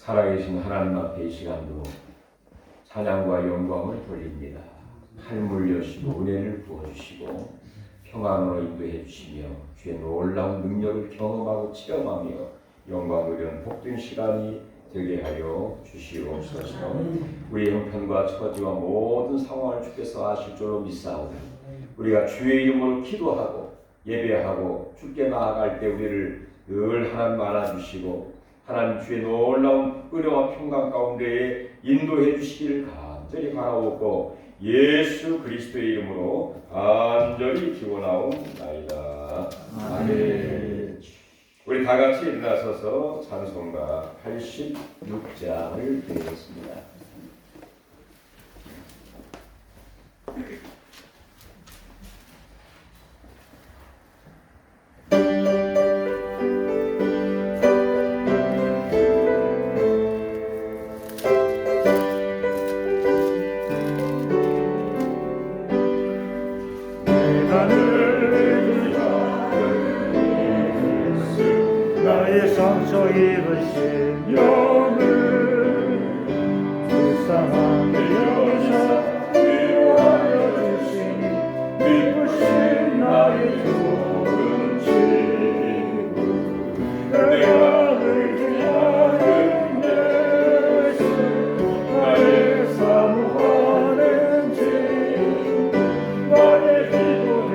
살아계신 하나님 앞에 이 시간도 찬양과 영광을 돌립니다. 하늘 여시고 은혜를 부어주시고 평안으로 인도해 주시며 주의 놀라운 능력을 경험하고 체험하며 영광 누리는 복된 시간이 되게 하여 주시옵소서. 우리 형편과 처지와 모든 상황을 주께서 아실 줄로 믿사오니 우리가 주의 이름으로 기도하고 예배하고 주께 나아갈 때 우리를 늘 하나님 안아주시고 하나님 주의 놀라운 은혜와 평강 가운데에 인도해 주시기를 간절히 바라옵고 예수 그리스도의 이름으로 간절히 기원하옵나이다. 아멘. 우리 다 같이 일어나서서 찬송가 86장을 드리겠습니다. 나의 상처 입으신 영을 불쌍한 여기서 위로하여 주시니 미쁘신 나의 좋은 친구 내가 의지하는 예수 나의 사모하는 친구 나의 기도를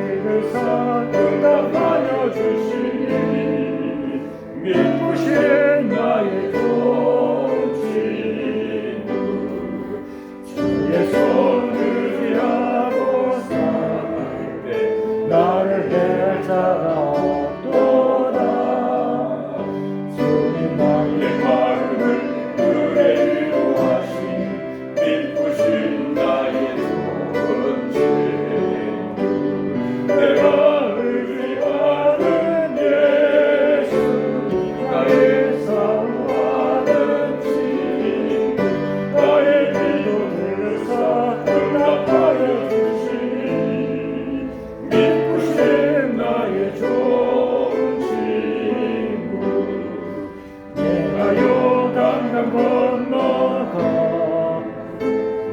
응답하여 주시니 미쁘신 나의 좋은 친구 주의 손 의지하고 살 때 나를 해할 자가 없도다. 주님 나의 마음을 은혜로 하시니 미쁘신 나의 좋은 친구 내가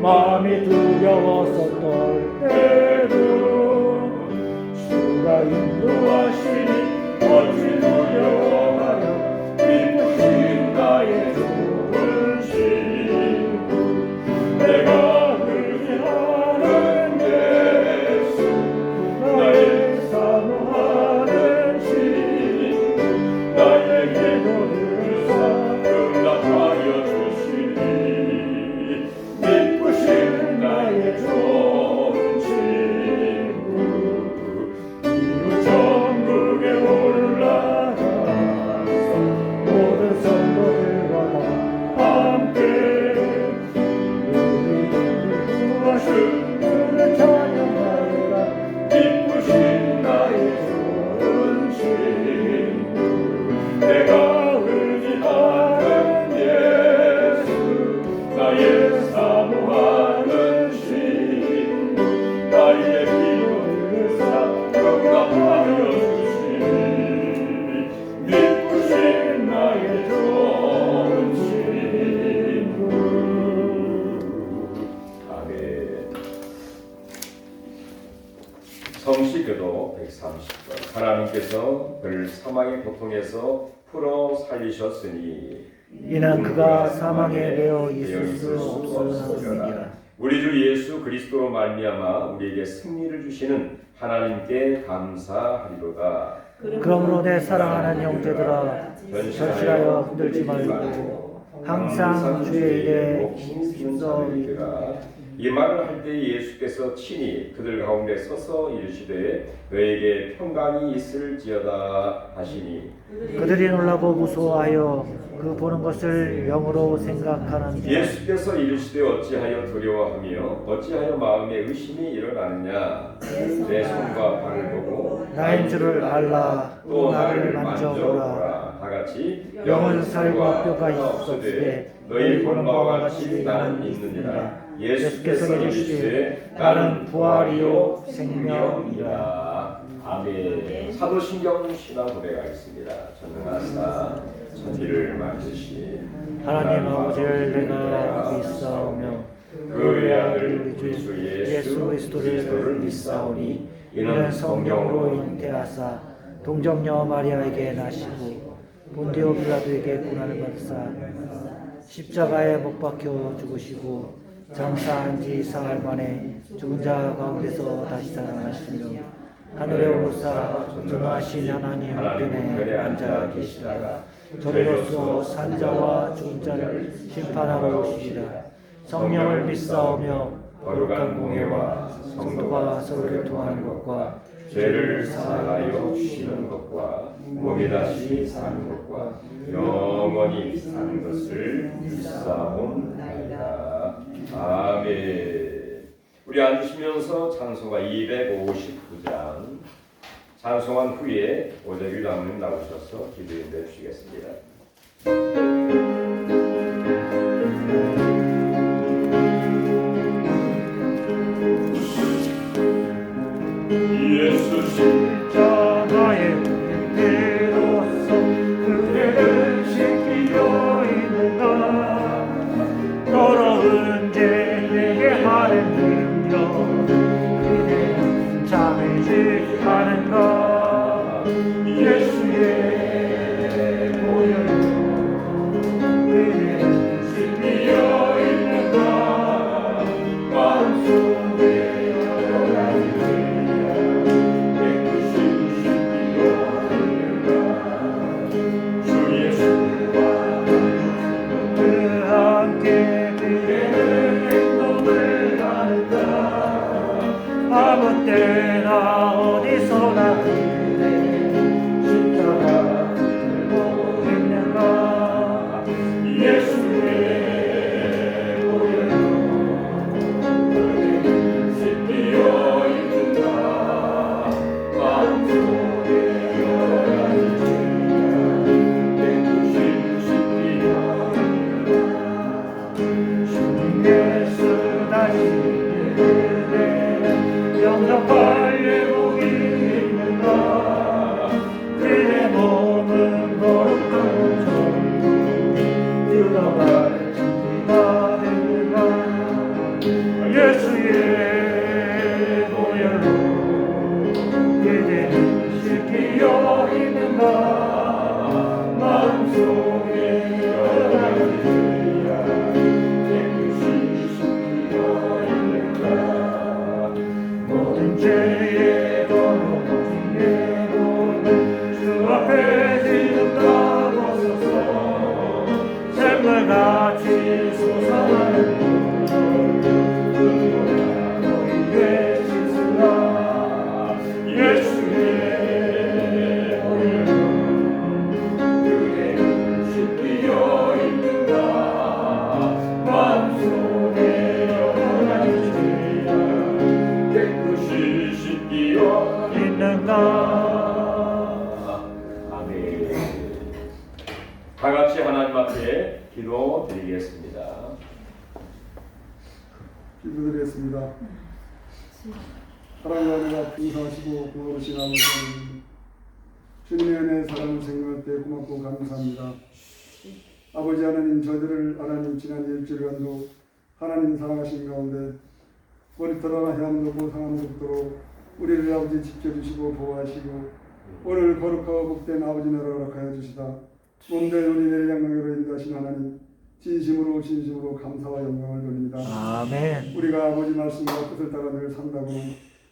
마음이 두려워서 떨 때도 주가 인도하시니 어찌 두려워하려 미쁘신 나의 좋은 친구 내가 의지하는 예수 나의 사모하는 친구 나의 기도를 응답하여 주시니 나의 좋은 친구 이루 천국에 올라가서 모든 성도들과 다 함께 우리를 구하신 주를 찬양하리라. 미쁘신 나의 좋은 친구 내가 의지하는 예수 나의 사모하는 나의 기도를 응답하여 주시니 미쁘신 나의 좋은 친구. 아멘. 성시교도 130번. 하나님께서 그를 사망의 고통에서 풀어 살리셨으니 이는 그가 사망에 매여 있을 수 없었느니라. 우리 주 예수 그리스도로 말미암아 우리에게 승리를 주시는 하나님께 감사하리로다. 그러므로 내 사랑하는 형제들아 절실하여 흔들지 말고 항상 주의 일에 힘써이라. 이 말을 할 때 예수께서 친히 그들 가운데 서서 이르시되 너에게 평강이 있을지어다 하시니 그들이 놀라고 무서워하여 그 보는 것을 영으로 생각하는지라. 예수께서 이르시되 어찌하여 두려워하며 어찌하여 마음에 의심이 일어나느냐. 내 손과 발을 보고 나인 줄을 알라. 또 나를 나를 만져보라. 만져보라. 다같이 영은 살과 뼈가 있었으되 너희 보는 바와 같이 나는 있느니라. 예수께서 이르시되 나는 부활이요 생명이라. 아멘. 사도신경 신앙 고백하겠습니다. 전능하사 천지를 만드신 하나님 아버지를 내가 믿사오며 그의 아들 우리 주 예수 그리스도를 믿사오니 이는 성령으로 잉태하사 동정녀 마리아에게 나시고 본디오 빌라도에게 고난을 받으사 십자가에 못 박혀 죽으시고 장사한 지 사흘 만에 죽은 자 가운데서 다시 살아나시며 하늘에 오르사 전능하신 하나님 우편에 앉아 계시다가 저리로서 산자와 죽은 자를 심판하러 오시리라. 성령을 믿사오며 거룩한 공예와 성도가 서로 교통하는 것과 죄를 사하여 주시는 것과 몸이 다시 사는 것과 영원히 사는 것을 믿사옵나이다. 아멘. 우리 앉으시면서 찬송가 259장 찬송한 후에 오대규 장로님 나오셔서 기도해 주시겠습니다. 예수 십자가의 은혜로서 그대를 지키려 있는가 더러운 죄 내게 하는 능력 그대는 잠을 하는가 예수의 보혈로 그대는 지키려 있는가 마음속에 아무 때나 어디서나 십자가 들고 있는가 예수의 보혈로 지키려 있는가 마음속에 여러 가지 죄가 깨끗이 지키려 있는가 주님 예수 다시 영접할 예복이 있는가 그의 몸은 거룩하고 정도 들어갈 준비가 되는가 예수의 보혈로 그대는 지키려 있는가 마음속에 여러 가지 죄가 깨끗이 지키려 있는가 모든 죄의 번호 주의 몸을 주 앞에 지른다 벗어서 샘물같이 솟아나는 눈보라 너희의 씻으라 예수의 보혈로 그대를 지키려 있는가 마음속에 여러 가지 죄가 깨끗이 씻기어 있는가. 아멘. 다 같이 하나님 앞에 기도 드리겠습니다. 기도드리겠습니다. 사랑하는 풍성하시고 고마우신 아버지 하나님, 주님의 은혜 사랑을 생각할 때 고맙고 감사합니다. 아버지 하나님, 저희들을 하나님 지난 일주일간도 하나님 사랑하신 가운데 머리털 하나 헤엄도 상함도 없도록 우리를 아버지 지켜주시고 보호하시고 오늘 거룩하고 복된 아버지 나라를 허락하여 주시다 몸된 우리 내리장로로 인도하신 하나님 진심으로 감사와 영광을 돌립니다. 아멘. 우리가 아버지 말씀과 뜻을 따라 늘 산다고는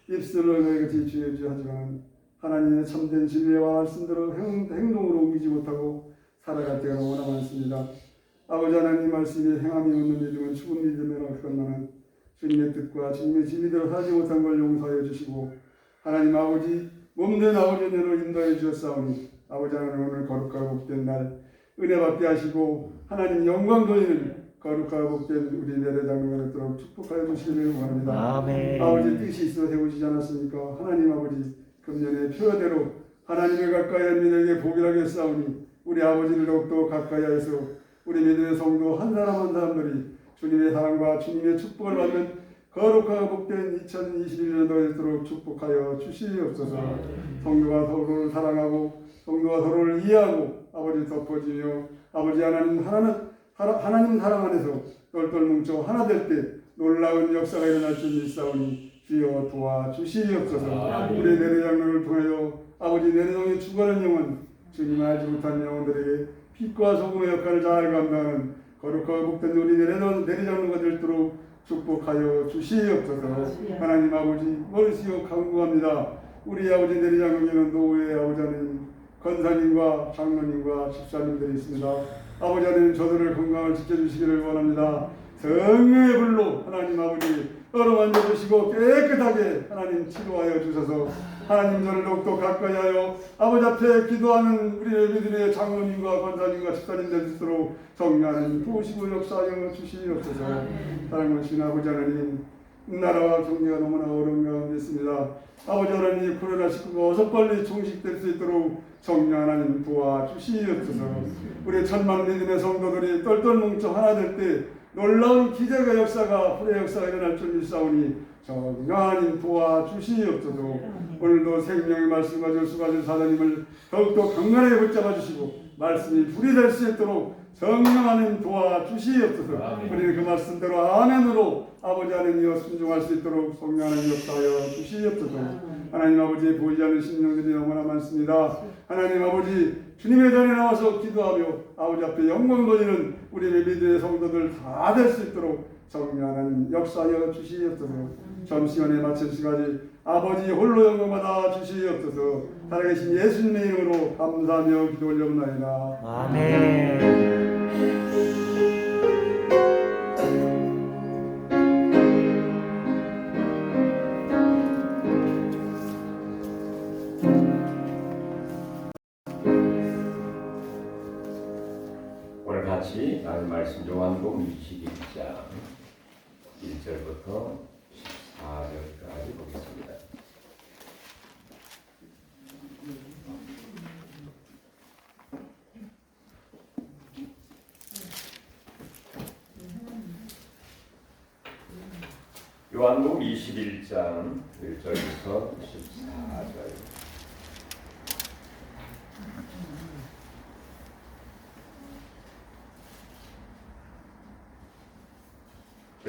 입술로 너희가 지주해주 하지만 하나님의 참된 진리와 말씀대로 행동으로 옮기지 못하고 살아갈 때가 너무나 많습니다. 아버지 하나님 말씀이 행함이 없는 믿음은 죽은 믿음이라 그것만은 주님의 뜻과 주님의 진리대로 살지 못한 걸 용서하여 주시고 하나님 아버지 몸된 아버지 은혜로 인도해 주셨사오니 아버지 하나님 오늘 거룩하고 복된 날 은혜 받게 하시고 하나님 영광 돌리는 거룩하고 복된 우리 내래장로가 되도록 축복하여 주시기를 원합니다. 아멘. 아버지 뜻이 있어 세우시지 않았습니까? 하나님 아버지 금년의 표대로 하나님을 가까이 한 민에게 복이라게 싸우니 우리 아버지를 더욱더 가까이 하여서 우리 믿음의 성도 한 사람 한 사람들이 주님의 사랑과 주님의 축복을 받는 거룩하고 복된 2021년도가 되도록 축복하여 주시옵소서. 성도가 서로를 사랑하고 성도가 서로를 이해하고 아버지 덮어지며 아버지 하나님 사랑 안에서 똘똘 뭉쳐 하나 될 때 놀라운 역사가 일어날 줄 믿사오니 주여 도와주시옵소서. 우리 내려장로를 통하여 아버지 내려장에 죽어가는 영혼 주님 알지 못한 영혼들에게 빛과 소금의 역할을 잘 감당하는 거룩하고 복된 우리 내려장로가 될도록 축복하여 주시옵소서. 하나님 아버지 멀으시오 간구합니다. 우리 아버지 내리장로교는 노후의 아버지 하나님 권사님과 장로님과 집사님들이 있습니다. 아버지 하나님 저들을 건강을 지켜주시기를 원합니다. 성령의 불로 하나님 아버지 어루만져 주시고 깨끗하게 하나님 치료하여 주셔서 하나님 저를 더욱더 가까이 하여 아버지 앞에 기도하는 우리 예비들의 장로님과 권사님과 집사님들 스스로 정리하는 부으시고 역사하여 주시옵소서. 사랑하신 아버지 하나님 나라와 경제가 너무나 어려운 가운데 있습니다. 아버지 하나님 코로나19가 어서 빨리 종식될 수 있도록 정령 하나님 도와주시옵소서. 우리 천만 믿음의 성도들이 똘똘 뭉쳐 하나 될 때 놀라운 기적의 역사가 불의 역사가 일어날 줄 믿사오니 정령 하나님 도와주시옵소서. 오늘도 생명의 말씀과 결수가진 사장님을 더욱더 강건하게 붙잡아 주시고 말씀이 불이 될 수 있도록 정령 하나님 도와주시옵소서. 우리는 그 말씀대로 아멘으로 아버지 하나님이여 순종할 수 있도록 성령 하나님 역사하여 주시옵소서. 하나님 아버지 보이지 않는 심령들이 너무나 많습니다. 하나님 아버지 주님의 전에 나와서 기도하며 아버지 앞에 영광 돌리는 우리 믿음의 성도들 다 될 수 있도록 성령 하나님 역사하여 주시옵소서. 점심시간에 마칠 시간이 아버지 홀로 영광 받아 주시옵소서. 살아계신 예수님의 이름으로 감사하며 기도 올려옵나이다. 아멘. 오늘 같이 나눌 말씀 요한복음 22장 1절부터 14절까지 보겠습니다. 요한복음 21장 1절부터 14절.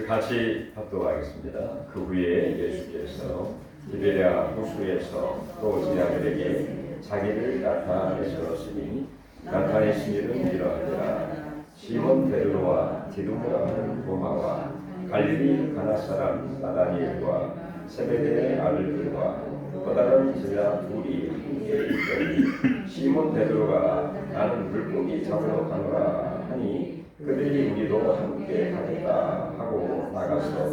같이 합독하겠습니다. 그 후에 예수께서 디베랴 호수에서 또 제자들에게 자기를 나타내셨으니 나타내신 일은 이러하니라. 시몬 베드로와 디두모라 하는 도마와 갈릴리 가나 사람 나다니엘과 세베대의 아들들과 또 다른 제자 둘이 함께 있더니 시몬 베드로가 나는 물고기 잡으러 가노라 하니 그들이 우리도 함께 가겠다 하고 나가서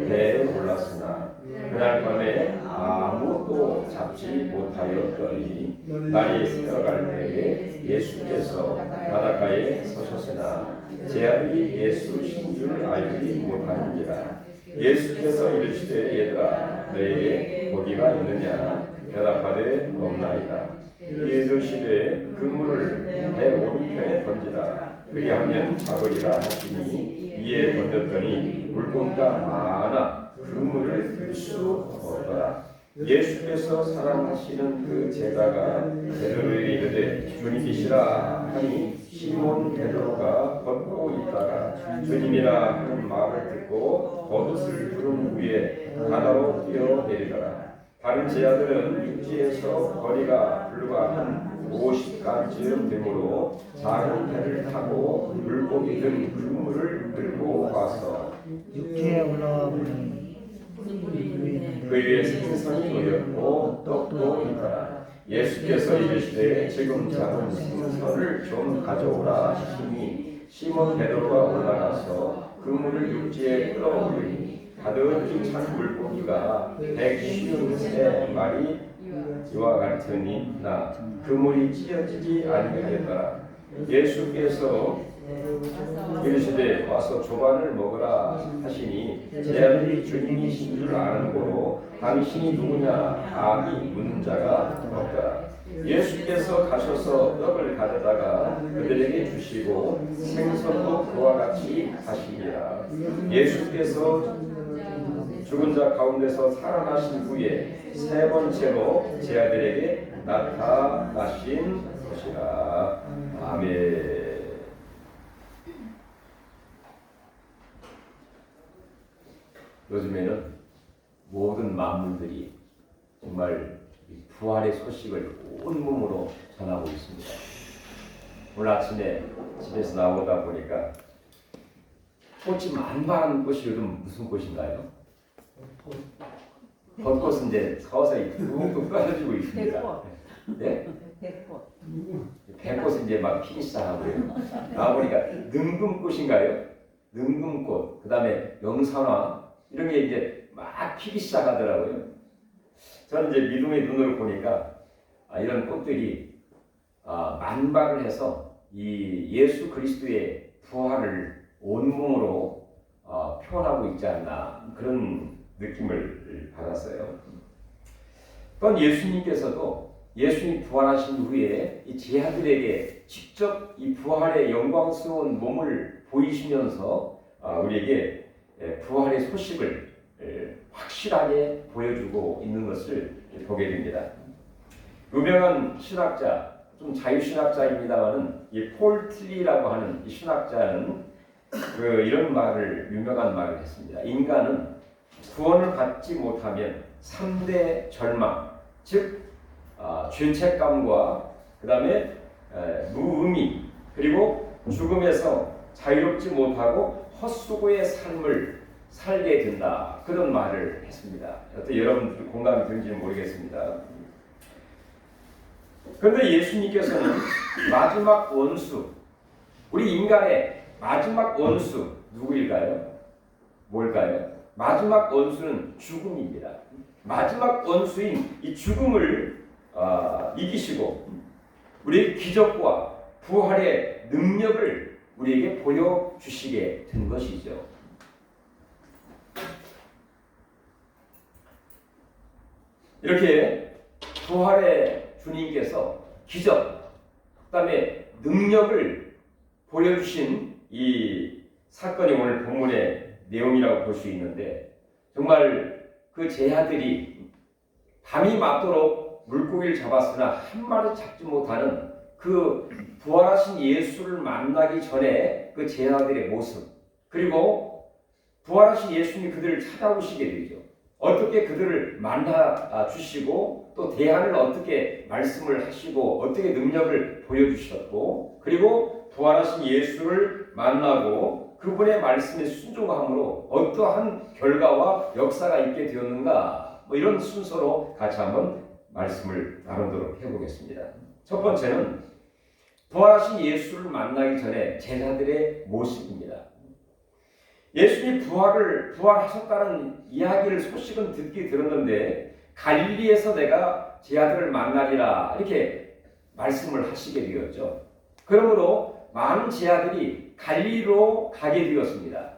배에 올랐으나 그날 밤에 아무것도 잡지 못하였더니 날이 새어갈 때에 예수께서 바닷가에 서셨으나 제 아들이 예수신 줄 알지 못하는지라. 예수께서 이르시되 얘들아 너에게 고기가 있느냐 대답하되 없나이다. 이르시되 그물을 배 오른편에 던지라. 그리하면 잡으리라 하시니 이에 던졌더니 물고기가 많아 그물을 들 수 없더라. 예수께서 사랑하시는 그 제자가 베드로에게 이르되 주님이시라 하니 시몬 베드로가 걷고 있다가 주님이라 하는 말을 듣고 겉옷을 두른 후에 바다로 뛰어내리더라. 다른 제자들은 육지에서 거리가 불과 한 50간쯤 되므로 작은 배를 타고 물고기 든 그물을 들고 와서 육지에 올라와 보니 그 위에 생선이 놓였고 떡도 있더라. 예수께서 이르시되 지금 잡은 생선을 좀 가져오라 하시니 시몬 베드로가 올라가서 그물을 육지에 끌어올리니 가득히 찬 물고기가 153마리 이와 같으니나 그물이 찢어지지 아니하였더라. 예수께서 이르시되 와서 조반을 먹으라 하시니 제 아들이 주님이신 줄 아는 고로 당신이 누구냐 감히 묻는 자가 없더라. 예수께서 가셔서 떡을 가져다가 그들에게 주시고 생선도 그와 같이 하시니라. 예수께서 죽은 자 가운데서 살아나신 후에 세 번째로 제 아들에게 나타나신 것이라. 아멘. 요즘에는 모든 만물들이 정말 이 부활의 소식을 온 몸으로 전하고 있습니다. 오늘 아침에 집에서 나오다 보니까 꽃이 만발한 꽃이 요즘 무슨 꽃인가요? 벚꽃은 이제 서서히 뚝뚝 떨어지고 있습니다. 네? 백꽃은 이제 막 피기 시작하고요. 나와보니까 능금꽃인가요? 능금꽃, 그 다음에 영산화 이런 게 이제 막 피기 시작하더라고요. 저는 이제 믿음의 눈으로 보니까 이런 꽃들이 만발을 해서 이 예수 그리스도의 부활을 온몸으로 표현하고 있지 않나 그런 느낌을 받았어요. 또한 예수님께서도 예수님 부활하신 후에 이 제자들에게 직접 이 부활의 영광스러운 몸을 보이시면서 우리에게 부활의 소식을 확실하게 보여주고 있는 것을 보게 됩니다. 유명한 신학자, 좀 자유신학자입니다만은 이 폴 틸리라고 하는 이 신학자는 이런 유명한 말을 했습니다. 인간은 구원을 받지 못하면 3대 절망, 즉 죄책감과 그 다음에 무의미, 그리고 죽음에서 자유롭지 못하고 헛수고의 삶을 살게 된다. 그런 말을 했습니다. 어떻게 여러분들 공감이 되는지는 모르겠습니다. 그런데 예수님께서는 마지막 원수, 우리 인간의 마지막 원수 누구일까요? 뭘까요? 마지막 원수는 죽음입니다. 마지막 원수인 이 죽음을 이기시고 우리의 기적과 부활의 능력을 우리에게 보여주시게 된 것이죠. 이렇게 부활의 주님께서 기적, 그 다음에 능력을 보여주신 이 사건이 오늘 본문의 내용이라고 볼 수 있는데, 정말 그 제자들이 밤이 맞도록 물고기를 잡았으나 한 마리 잡지 못하는 그 부활하신 예수를 만나기 전에 그 제자들의 모습, 그리고 부활하신 예수님이 그들을 찾아오시게 되죠. 어떻게 그들을 만나 주시고 또 대안을 어떻게 말씀을 하시고 어떻게 능력을 보여주셨고, 그리고 부활하신 예수를 만나고 그분의 말씀에 순종함으로 어떠한 결과와 역사가 있게 되었는가, 이런 순서로 같이 한번 말씀을 나누도록 해보겠습니다. 첫 번째는 부활하신 예수를 만나기 전에 제자들의 모습입니다. 예수님이 부활하셨다는 이야기를 소식은 듣기 들었는데 갈릴리에서 내가 제 아들을 만나리라 이렇게 말씀을 하시게 되었죠. 그러므로 많은 제자들이 갈릴리로 가게 되었습니다.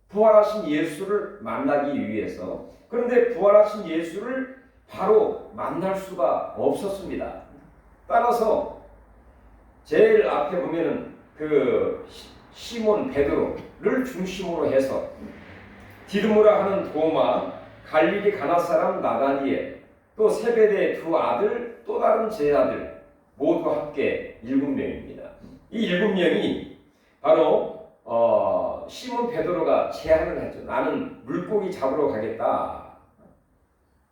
부활하신 예수를 만나기 위해서. 그런데 부활하신 예수를 바로 만날 수가 없었습니다. 따라서 제일 앞에 보면은 그 시몬 베드로를 중심으로 해서 디드모라 하는 도마, 갈릴리 가나 사람 나다니엘, 또 세베대의 두 아들, 또 다른 제자들 모두 합계 7명입니다. 이 7명이 바로 시몬 베드로가 제안을 했죠. 나는 물고기 잡으러 가겠다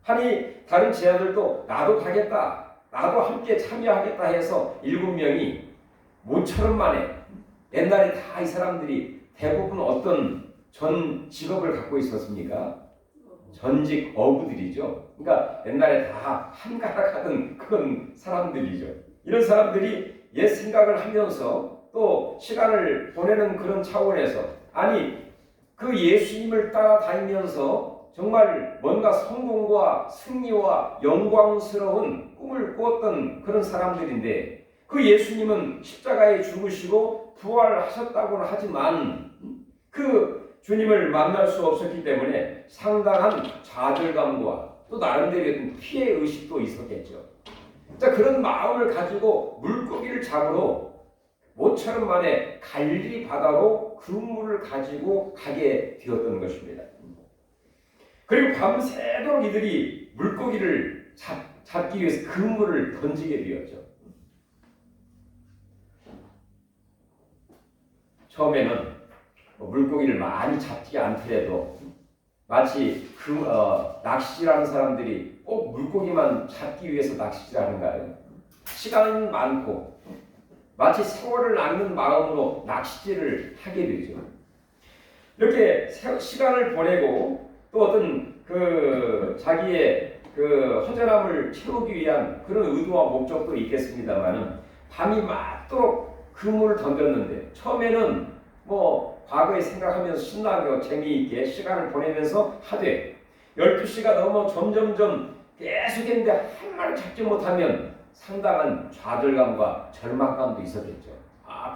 하니 다른 제자들도 나도 가겠다, 나도 함께 참여하겠다 해서 7명이 모처럼 만에, 옛날에 다 이 사람들이 대부분 어떤 전 직업을 갖고 있었습니까? 전직 어부들이죠. 그러니까 옛날에 다 한가락하던 그런 사람들이죠. 이런 사람들이 옛 생각을 하면서 또 시간을 보내는 그런 차원에서, 아니 그 예수님을 따라다니면서 정말 뭔가 성공과 승리와 영광스러운 꿈을 꾸었던 그런 사람들인데, 그 예수님은 십자가에 죽으시고 부활하셨다고는 하지만 그 주님을 만날 수 없었기 때문에 상당한 좌절감과 또 나름대로 피해 의식도 있었겠죠. 자, 그런 마음을 가지고 물고기를 잡으러 모처럼 만에 갈릴리 바다로 그물을 가지고 가게 되었던 것입니다. 그리고 밤새도록 이들이 물고기를 잡기 위해서 그물을 던지게 되었죠. 처음에는 물고기를 많이 잡지 않더라도 마치 낚시질하는 사람들이 꼭 물고기만 잡기 위해서 낚시질하는가요? 시간은 많고 마치 세월을 낚는 마음으로 낚시질을 하게 되죠. 이렇게 시간을 보내고 또 어떤 자기의 허전함을 채우기 위한 그런 의도와 목적도 있겠습니다만은 밤이 맞도록 그물을 던졌는데 처음에는 과거에 생각하면서 신나게 재미있게 시간을 보내면서 하되 12시가 넘어 점점점 계속했는데 한 마리 잡지 못하면 상당한 좌절감과 절망감도 있었겠죠.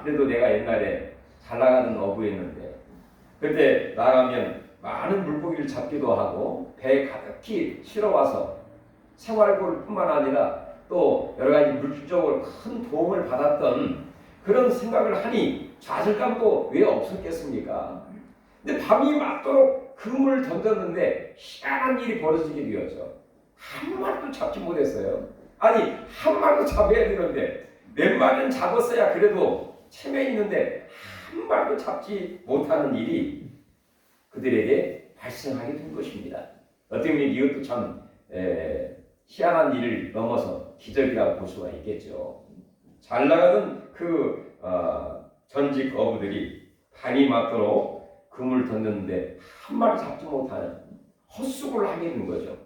그래도 내가 옛날에 잘 나가는 어부였는데 그때 나가면 많은 물고기를 잡기도 하고 배에 가득히 실어와서 생활고를 뿐만 아니라 또 여러 가지 물질적으로 큰 도움을 받았던 그런 생각을 하니 좌절감도 왜 없었겠습니까? 근데 밤이 맞도록 그물을 던졌는데 희한한 일이 벌어지게 되었죠. 한 마리도 잡지 못했어요. 아니 한 마리도 잡아야 되는데 몇 마리는 잡았어야 그래도 체면이 있는데 한 마리도 잡지 못하는 일이 그들에게 발생하게 된 것입니다. 어떻게 보면 이것도 참 희한한 일을 넘어서 기적이라고 볼 수가 있겠죠. 잘 나가던 전직 어부들이 밤이 맞도록 그물을 던졌는데 한 마리 잡지 못하는 헛수고를 하게 된 거죠.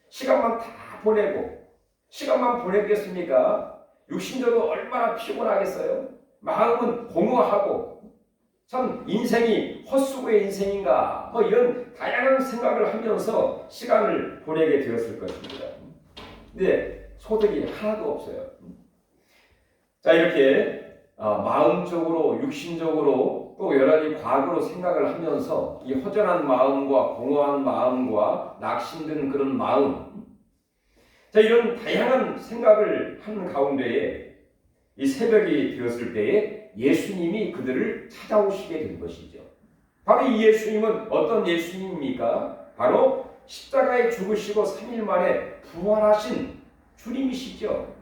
시간만 다 보내고 시간만 보냈겠습니까? 육신적으로 얼마나 피곤하겠어요? 마음은 공허하고 참 인생이 헛수고의 인생인가 이런 다양한 생각을 하면서 시간을 보내게 되었을 것입니다. 근데 소득이 하나도 없어요. 자, 이렇게 마음적으로 육신적으로 또 여러 가지 과거로 생각을 하면서 이 허전한 마음과 공허한 마음과 낙심된 그런 마음, 자, 이런 다양한 생각을 하는 가운데에 이 새벽이 되었을 때에 예수님이 그들을 찾아오시게 된 것이죠. 바로 이 예수님은 어떤 예수님입니까? 바로 십자가에 죽으시고 3일 만에 부활하신 주님이시죠.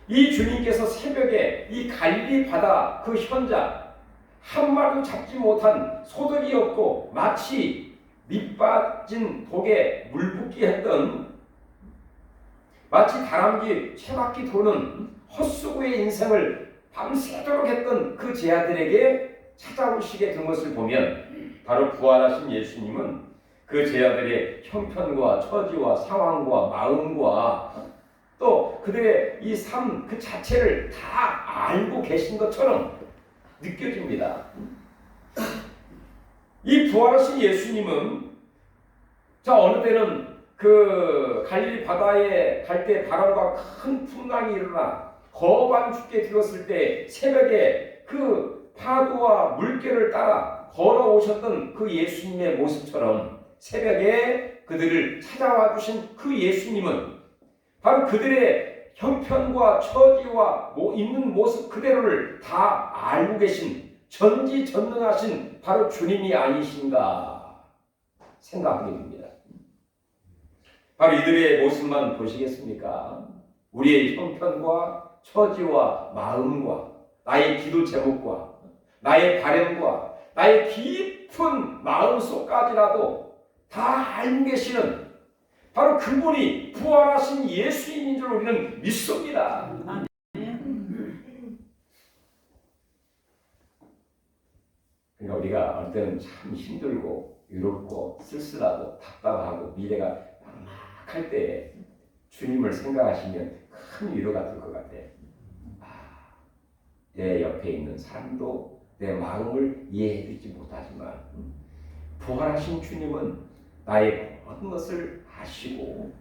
이 주님께서 새벽에 이 갈릴리 바다 그 현장 한 마리도 잡지 못한 소득이 없고 마치 밑빠진 독에 물붓기 했던 마치 다람쥐 채바퀴 도는 헛수고의 인생을 밤새도록 했던 그 제자들에게 찾아오시게 된 것을 보면 바로 부활하신 예수님은 그 제자들의 형편과 처지와 상황과 마음과 또 그들의 이 삶 그 자체를 다 알고 계신 것처럼 느껴집니다. 이 부활하신 예수님은 어느 때는 그 갈릴리 바다에 갈 때 바람과 큰 풍랑이 일어나 거반 죽게 되었을 때 새벽에 그 파도와 물결을 따라 걸어오셨던 그 예수님의 모습처럼 새벽에 그들을 찾아와 주신 그 예수님은 바로 그들의 형편과 처지와 있는 모습 그대로를 다 알고 계신 전지전능하신 바로 주님이 아니신가 생각하게 됩니다. 바로 이들의 모습만 보시겠습니까? 우리의 형편과 처지와 마음과 나의 기도 제목과 나의 바램과 나의 깊은 마음속까지라도 다 알고 계시는 바로 그분이 부활하신 예수님인 줄 우리는 믿습니다. 그러니까 우리가 어느 때는 참 힘들고 외롭고 쓸쓸하고 답답하고 미래가 막막할 때 주님을 생각하시면 큰 위로가 될 것 같아요. 내 옆에 있는 사람도 내 마음을 이해해주지 못하지만 부활하신 주님은 나의 모든 것을 아시고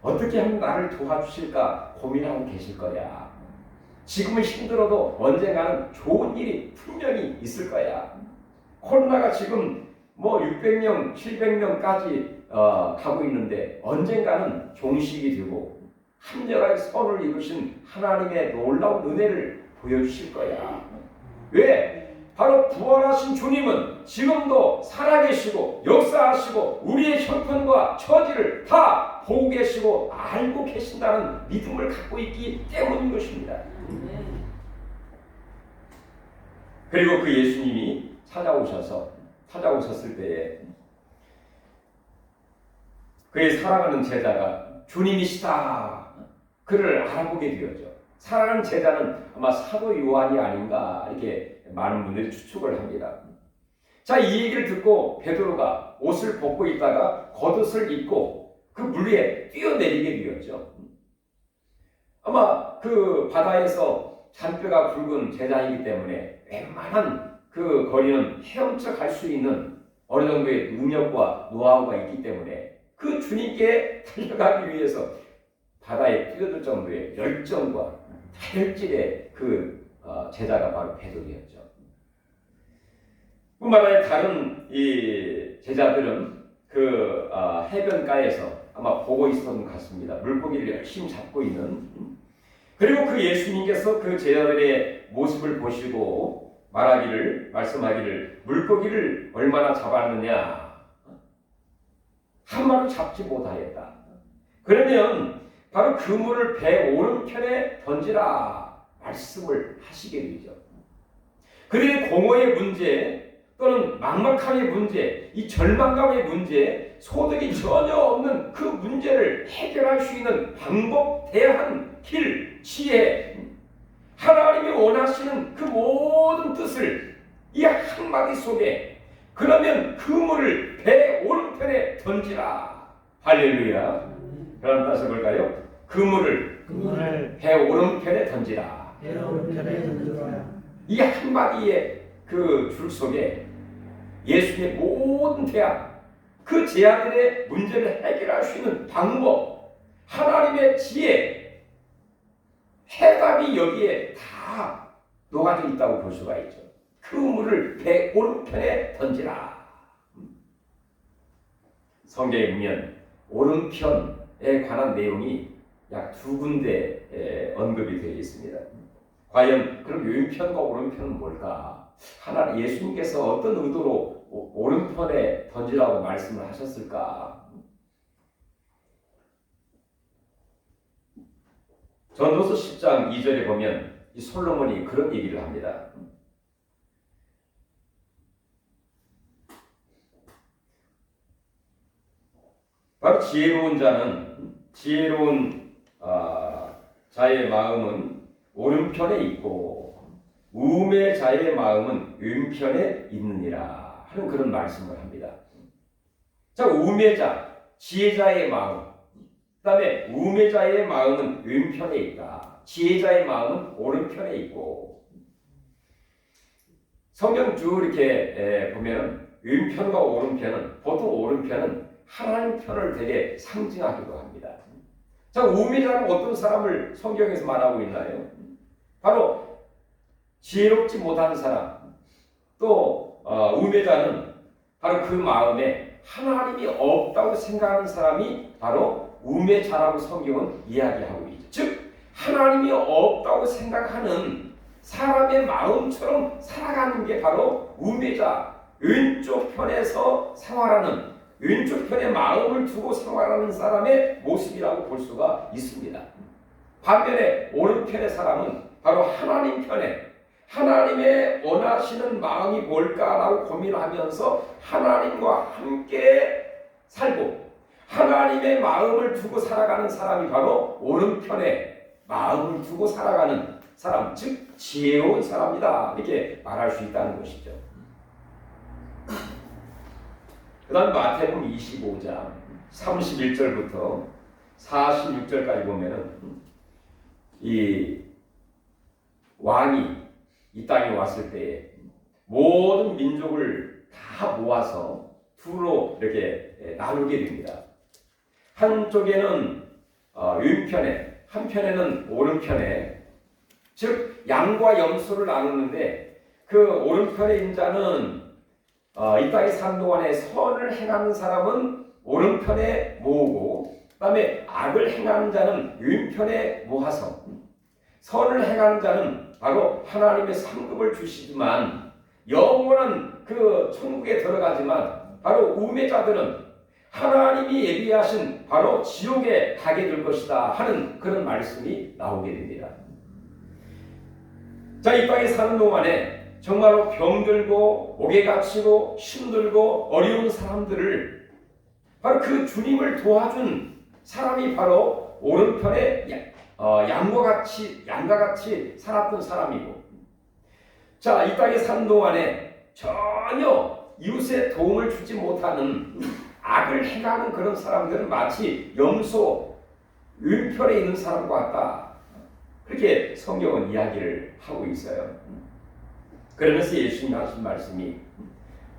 어떻게 하면 나를 도와주실까 고민하고 계실 거야. 지금은 힘들어도 언젠가는 좋은 일이 분명히 있을 거야. 코로나가 지금 600명, 700명까지 가고 있는데 언젠가는 종식이 되고 한결하게 선을 이루신 하나님의 놀라운 은혜를 보여주실 거야. 왜? 바로 부활하신 주님은 지금도 살아계시고 역사하시고 우리의 형편과 처지를 다 보고 계시고 알고 계신다는 믿음을 갖고 있기 때문인 것입니다. 그리고 그 예수님이 찾아오셨을 때에 그의 사랑하는 제자가 주님이시다 그를 알아보게 되었죠. 사랑하는 제자는 아마 사도 요한이 아닌가 이렇게 많은 분들이 추측을 합니다. 자, 이 얘기를 듣고 베드로가 옷을 벗고 있다가 겉옷을 입고 그 물 위에 뛰어내리게 되었죠. 아마 그 바다에서 잔뼈가 굵은 제자이기 때문에 웬만한 그 거리는 헤엄쳐 갈 수 있는 어느 정도의 능력과 노하우가 있기 때문에 그 주님께 달려가기 위해서 바다에 뛰어들 정도의 열정과 다혈질의 그 제자가 바로 베드로였죠. 뿐만 아니라 다른 이 제자들은 그 해변가에서 아마 보고 있었던 것 같습니다. 물고기를 열심히 잡고 있는. 그리고 그 예수님께서 그 제자들의 모습을 보시고 말씀하기를 물고기를 얼마나 잡았느냐 한 마리 잡지 못하였다. 그러면 바로 그물을 배 오른편에 던지라 말씀을 하시게 되죠. 그들의 공허의 문제 또는 막막함의 문제, 이 절망감의 문제, 소득이 전혀 없는 그 문제를 해결할 수 있는 방법, 대안, 길, 지혜, 하나님이 원하시는 그 모든 뜻을 이 한마디 속에 그러면 그물을 배 오른편에 던지라. 할렐루야. 그런 뜻은 뭘까요? 그물을 배 오른편에 던지라. 이 한마디의 그 줄 속에 예수의 모든 대안, 그 제자들의 문제를 해결할 수 있는 방법, 하나님의 지혜, 해답이 여기에 다 녹아져 있다고 볼 수가 있죠. 그물을 배 오른편에 던지라. 성경에 보면 오른편에 관한 내용이 약 2군데 언급이 되어 있습니다. 과연 그럼 왼편과 오른편은 뭘까? 예수님께서 어떤 의도로 오른편에 던지라고 말씀을 하셨을까? 전도서 10장 2절에 보면 이 솔로몬이 그런 얘기를 합니다. 바로 지혜로운 자의 마음은 오른편에 있고 우매 자의 마음은 왼편에 있느니라 하는 그런 말씀을 합니다. 자, 우매자, 지혜자의 마음, 그 다음에 우매자의 마음은 왼편에 있다. 지혜자의 마음은 오른편에 있고 성경 쭉 이렇게 보면 왼편과 오른편은 보통 오른편은 하나님 편을 되게 상징하기도 합니다. 자, 우매자는 어떤 사람을 성경에서 말하고 있나요? 바로 지혜롭지 못한 사람, 또 우매자는 바로 그 마음에 하나님이 없다고 생각하는 사람이 바로 우매자라고 성경은 이야기하고 있죠. 즉 하나님이 없다고 생각하는 사람의 마음처럼 살아가는 게 바로 우매자, 왼쪽 편에서 생활하는, 왼쪽 편에 마음을 두고 생활하는 사람의 모습이라고 볼 수가 있습니다. 반면에 오른편의 사람은 바로 하나님 편에 하나님의 원하시는 마음이 뭘까라고 고민하면서 하나님과 함께 살고 하나님의 마음을 두고 살아가는 사람이 바로 오른편에 마음을 두고 살아가는 사람, 즉 지혜로운 사람이다 이렇게 말할 수 있다는 것이죠. 그 다음 마태복음 25장 31절부터 46절까지 보면은 이 왕이 이 땅에 왔을 때 모든 민족을 다 모아서 두로 이렇게 나누게 됩니다. 한쪽에는 왼편에, 한편에는 오른편에, 즉 양과 염소를 나누는데 그 오른편에 있는 자는 이 땅에 사는 동안에 선을 행하는 사람은 오른편에 모으고 그 다음에 악을 행하는 자는 왼편에 모아서 선을 행하는 자는 바로 하나님의 상급을 주시지만 영원한 그 천국에 들어가지만 바로 우매자들은 하나님이 예비하신 바로 지옥에 가게 될 것이다 하는 그런 말씀이 나오게 됩니다. 자, 이 땅에 사는 동안에 정말로 병들고 옥에 갇히고 힘들고 어려운 사람들을 바로 그 주님을 도와준 사람이 바로 오른편에 양과 같이 살았던 사람이고, 자, 이 땅에 사는 동안에 전혀 이웃에 도움을 주지 못하는 악을 행하는 그런 사람들은 마치 염소 왼편에 있는 사람과 같다. 그렇게 성경은 이야기를 하고 있어요. 그러면서 예수님이 하신 말씀이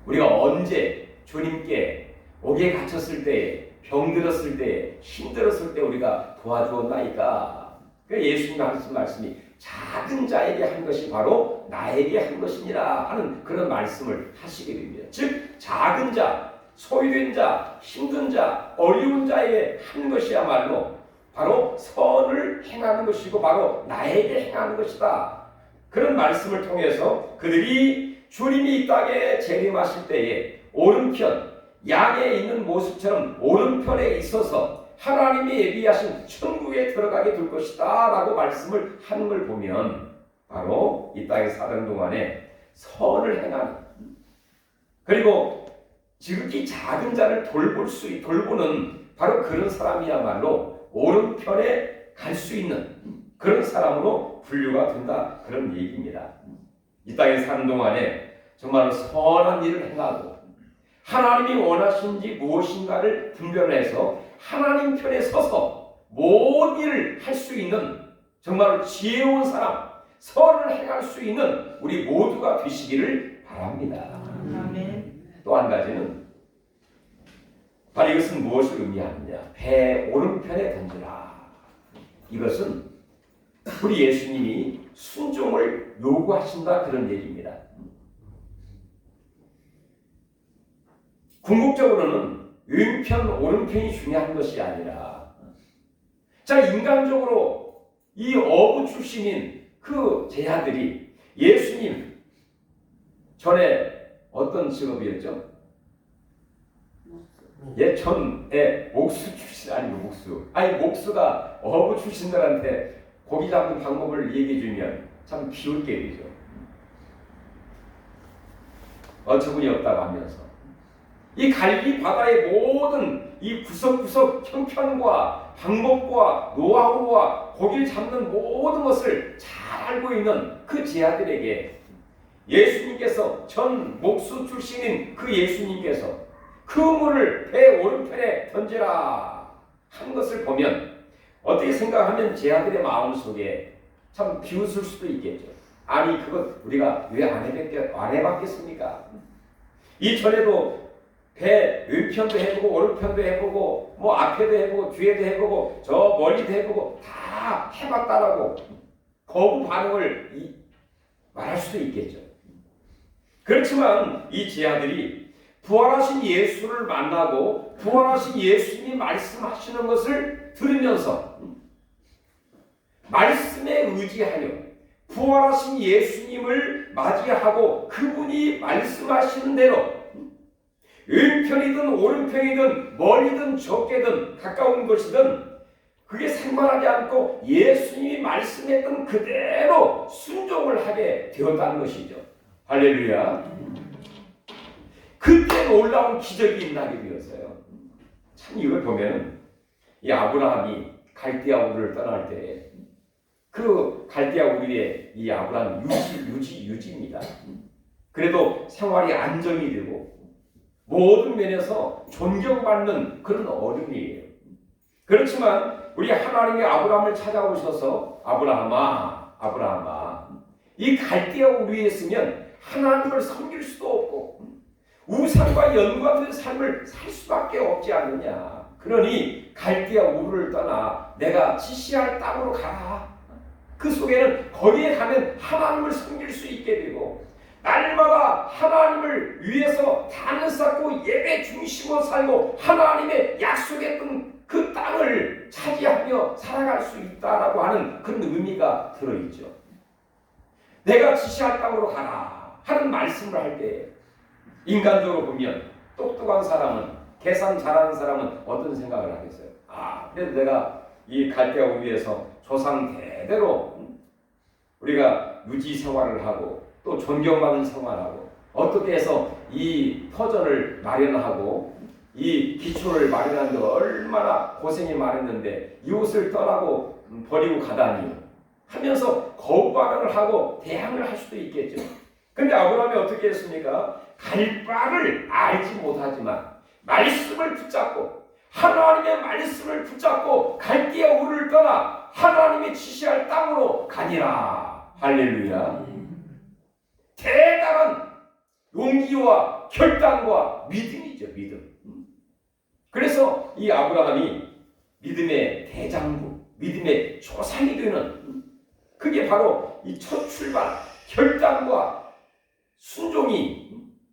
우리가 언제 주님께 옥에 갇혔을 때, 병들었을 때, 힘들었을 때 우리가 도와주었나이까. 예수님이 하신 말씀이 작은 자에게 한 것이 바로 나에게 한 것이니라 하는 그런 말씀을 하시게 됩니다. 즉 작은 자, 소외된 자, 힘든 자, 어려운 자에게 한 것이야말로 바로 선을 행하는 것이고 바로 나에게 행하는 것이다. 그런 말씀을 통해서 그들이 주님이 이 땅에 재림하실 때에 오른편, 양에 있는 모습처럼 오른편에 있어서 하나님이 예비하신 천국에 들어가게 될 것이다 라고 말씀을 하는 걸 보면 바로 이 땅에 사는 동안에 선을 행하는, 그리고 지극히 작은 자를 돌보는 바로 그런 사람이야말로 오른편에 갈 수 있는 그런 사람으로 분류가 된다, 그런 얘기입니다. 이 땅에 사는 동안에 정말 선한 일을 행하고 하나님이 원하시는지 무엇인가를 분별해서 하나님 편에 서서 모든 일을 할 수 있는 정말 지혜로운 사람, 선을 행할 수 있는 우리 모두가 되시기를 바랍니다. 또 한 가지는 바로 이것은 무엇을 의미하느냐, 배 오른편에 던지라. 이것은 우리 예수님이 순종을 요구하신다, 그런 얘기입니다. 궁극적으로는 왼편 오른편이 중요한 것이 아니라, 자, 인간적으로 이 어부 출신인 그 제자들이 예수님 전에 어떤 직업이었죠? 전에 목수 출신, 아니고 목수가 어부 출신들한테 고기 잡는 방법을 얘기해 주면 참 비웃게 되죠. 어처구니 없다고 하면서 이 갈릴리 바다의 모든 이 구석구석 형편과 방법과 노하우와 고기를 잡는 모든 것을 잘 알고 있는 그 제자들에게 예수님께서, 전 목수 출신인 그 예수님께서 그 물을 배 오른편에 던지라 한 것을 보면 어떻게 생각하면 제자들의 마음속에 참 비웃을 수도 있겠죠. 아니, 그것 우리가 왜 안 해봤겠습니까? 이전에도 배 왼편도 해보고 오른편도 해보고 뭐 앞에도 해보고 뒤에도 해보고 저 멀리도 해보고 다 해봤다라고 거부 반응을 말할 수도 있겠죠. 그렇지만 이 제자들이 부활하신 예수를 만나고 부활하신 예수님이 말씀하시는 것을 들으면서 말씀에 의지하여 부활하신 예수님을 맞이하고 그분이 말씀하시는 대로 왼편이든 오른편이든 멀리든 적게든 가까운 것이든 그게 상관하지 않고 예수님이 말씀했던 그대로 순종을 하게 되었다는 것이죠. 할렐루야. 그때 놀라운 기적이 일어나게 되었어요. 참 이걸 보면 이 아브라함이 갈대아 우르를 떠날 때 그 갈대아 우르의 이 아브라함 유지입니다. 그래도 생활이 안정이 되고 모든 면에서 존경받는 그런 어른이에요. 그렇지만 우리 하나님이 아브라함을 찾아오셔서 아브라함아 이 갈대아 우르에 있으면 하나님을 섬길 수도 없고 우상과 연관된 삶을 살 수밖에 없지 않느냐. 그러니 갈대아 우르를 떠나 내가 지시할 땅으로 가라. 그 속에는 거기에 가면 하나님을 섬길 수 있게 되고 날마다 하나님을 위해서 단을 쌓고 예배 중심으로 살고 하나님의 약속했던 그 땅을 차지하며 살아갈 수 있다라고 하는 그런 의미가 들어있죠. 내가 지시할 땅으로 가라. 하는 말씀을 할 때 인간적으로 보면 똑똑한 사람은, 계산 잘하는 사람은 어떤 생각을 하겠어요? 그래도 내가 이 갈대아 위에서 조상 대대로 우리가 유지 생활을 하고 또 존경받는 생활하고 어떻게 해서 이 터전을 마련하고 이 기초를 마련하는데 얼마나 고생이 많았는데 이웃을 떠나고 버리고 가다니 하면서 거부 반응을 하고 대항을 할 수도 있겠죠. 근데 아브라함이 어떻게 했습니까? 갈 바를 알지 못하지만 말씀을 붙잡고 하나님의 말씀을 붙잡고 갈대아 우를 떠나 하나님이 지시할 땅으로 가니라. 할렐루야. 대단한 용기와 결단과 믿음이죠. 믿음. 그래서 이 아브라함이 믿음의 대장부, 믿음의 조상이 되는, 그게 바로 이 첫 출발, 결단과 순종이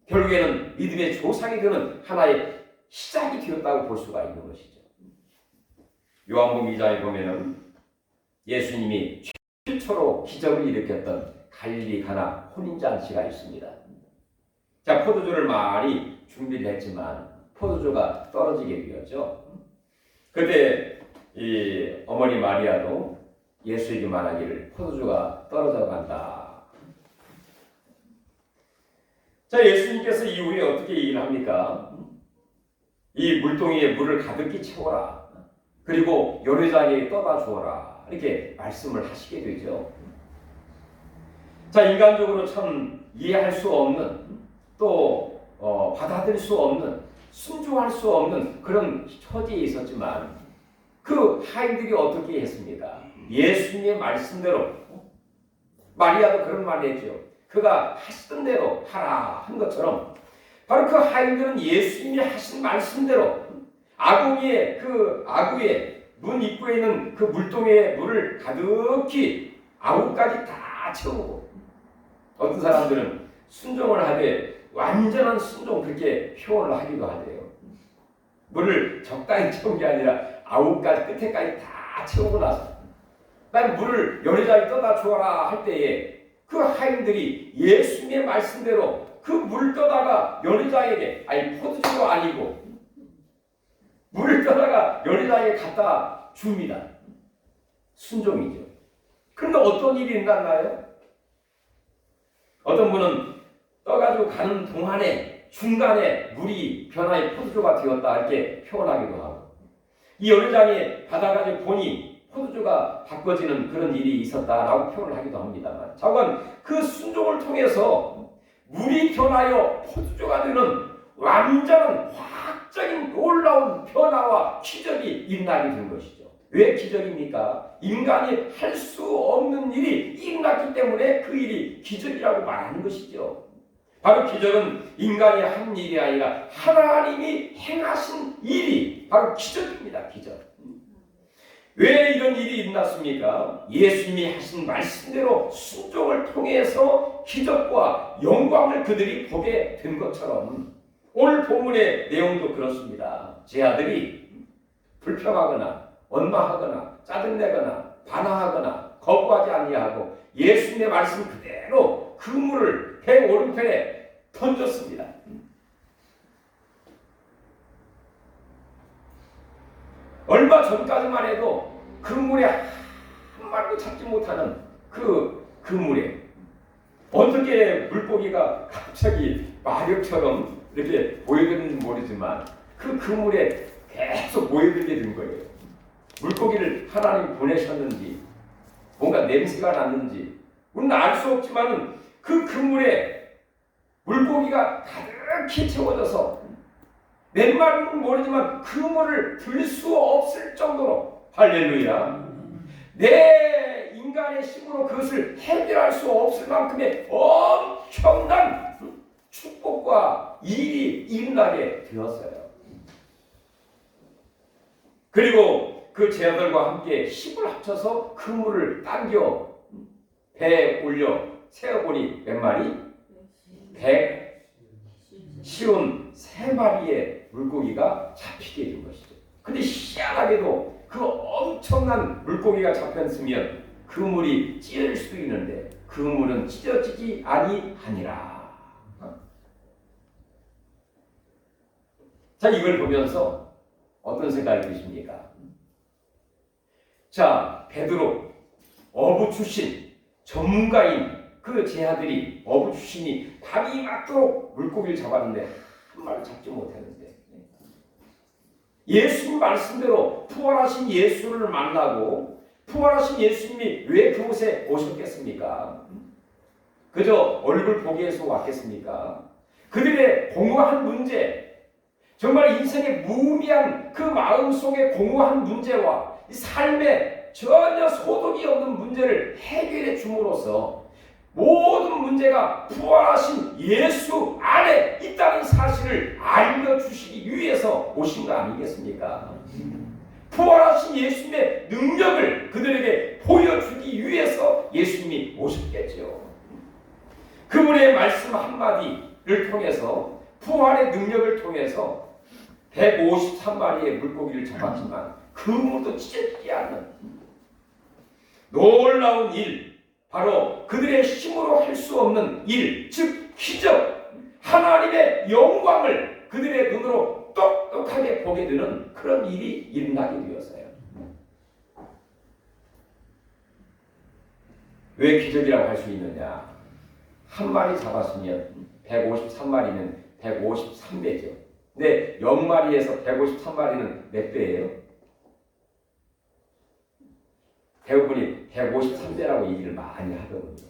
결국에는 믿음의 조상이 되는 하나의 시작이 되었다고 볼 수가 있는 것이죠. 요한복음 2장에 보면은 예수님이 최초로 기적을 일으켰던 갈릴리 가나 혼인잔치가 있습니다. 자, 포도주를 많이 준비를 했지만 포도주가 떨어지게 되었죠. 그때 이 어머니 마리아도 예수에게 말하기를 포도주가 떨어져 간다. 자, 예수님께서 이후에 어떻게 얘기를 합니까? 이 물동이에 물을 가득히 채워라. 그리고 요리장에 떠다 주어라. 이렇게 말씀을 하시게 되죠. 자, 인간적으로 참 이해할 수 없는, 또 받아들일 수 없는, 순종할 수 없는 그런 처지에 있었지만 그 하인들이 어떻게 했습니까? 예수님의 말씀대로, 마리아도 그런 말을 했죠. 그가 하시던 대로 하라 한 것처럼 바로 그 하인들은 예수님이 하신 말씀대로 아궁이의 그 아구의 문 입구에 있는 그 물동에 물을 가득히 아구까지 다 채우고, 어떤 사람들은 순종을 하되 완전한 순종 그렇게 표현을 하기도 하대요. 물을 적당히 채운 게 아니라 아구까지 끝에까지 다 채우고 나서 난 물을 요리장에 떠다 주어라 할 때에 그 하인들이 예수님의 말씀대로 그 물을 떠다가 요리장에게, 아니 포도주가 아니고 물을 떠다가 요리장에 갖다 줍니다. 순종이죠. 그런데 어떤 일이 일어났나요? 어떤 분은 떠가지고 가는 동안에 중간에 물이 변화의 포도주가 되었다 이렇게 표현하기도 하고, 이 요리장에 받아가지고 보니 포도주가 바꿔지는 그런 일이 있었다라고 표현을 하기도 합니다만, 자관 그 순종을 통해서 물이 변하여 포도주가 되는 완전한 화학적인 놀라운 변화와 기적이 일어나게 된 것이죠. 왜 기적입니까? 인간이 할 수 없는 일이 일어났기 때문에 그 일이 기적이라고 말하는 것이죠. 바로 기적은 인간이 한 일이 아니라 하나님이 행하신 일이 바로 기적입니다. 기적. 왜 이런 일이 일어났습니까? 예수님이 하신 말씀대로 순종을 통해서 기적과 영광을 그들이 보게 된 것처럼 오늘 본문의 내용도 그렇습니다. 제 아들이 불평하거나 원망하거나 짜증내거나 반항하거나 거부하지 아니하고 예수님의 말씀 그대로 그 물을 배 오른편에 던졌습니다. 얼마 전까지만 해도 그 물에 한 마리도 잡지 못하는 그 물에 어떻게 물고기가 갑자기 마력처럼 이렇게 보여드는지 모르지만 그 물에 계속 모여들게 된 거예요. 물고기를 하나님이 보내셨는지 뭔가 냄새가 났는지 우리는 알 수 없지만 그 물에 물고기가 가득히 채워져서 몇 마리는 모르지만 그 물을 들 수 없을 정도로, 할렐루야, 내 인간의 힘으로 그것을 해결할 수 없을 만큼의 엄청난 축복과 일이 일어나게 되었어요. 그리고 그 제자들과 함께 힘을 합쳐서 그 물을 당겨 배에 올려 세어보니 몇 마리? 153마리의 물고기가 잡히게 된 것이죠. 근데 희한하게도 그 엄청난 물고기가 잡혔으면 그 물이 찢어질 수도 있는데 그 물은 찢어지지 아니하니라. 자, 이걸 보면서 어떤 생각이 드십니까? 자, 베드로 어부 출신 전문가인 그 제 아들이 어부 출신이 밤이 맞도록 물고기를 잡았는데 한 마리 잡지 못했는데, 예수님 말씀대로 부활하신 예수를 만나고 부활하신 예수님이 왜 그곳에 오셨겠습니까? 그저 얼굴 보기에서 왔겠습니까? 그들의 공허한 문제, 정말 인생의 무의미한 그 마음속의 공허한 문제와 이 삶에 전혀 소득이 없는 문제를 해결해 줌으로써 모든 문제가 부활하신 예수 안에 있다는 사실을 알려주시기 위해서 오신 거 아니겠습니까? 부활하신 예수님의 능력을 그들에게 보여주기 위해서 예수님이 오셨겠죠. 그분의 말씀 한마디를 통해서, 부활의 능력을 통해서 153마리의 물고기를 잡았지만 그물도 찢어지지 않는 놀라운 일, 바로 그들의 힘으로 할 수 없는 일, 즉 기적, 하나님의 영광을 그들의 눈으로 똑똑하게 보게 되는 그런 일이 일어나게 되었어요. 왜 기적이라고 할 수 있느냐? 한 마리 잡았으면 153마리는 153배죠. 근데 0마리에서 153마리는 몇 배예요? 대부분이 153배라고 얘기를 많이 하거든요.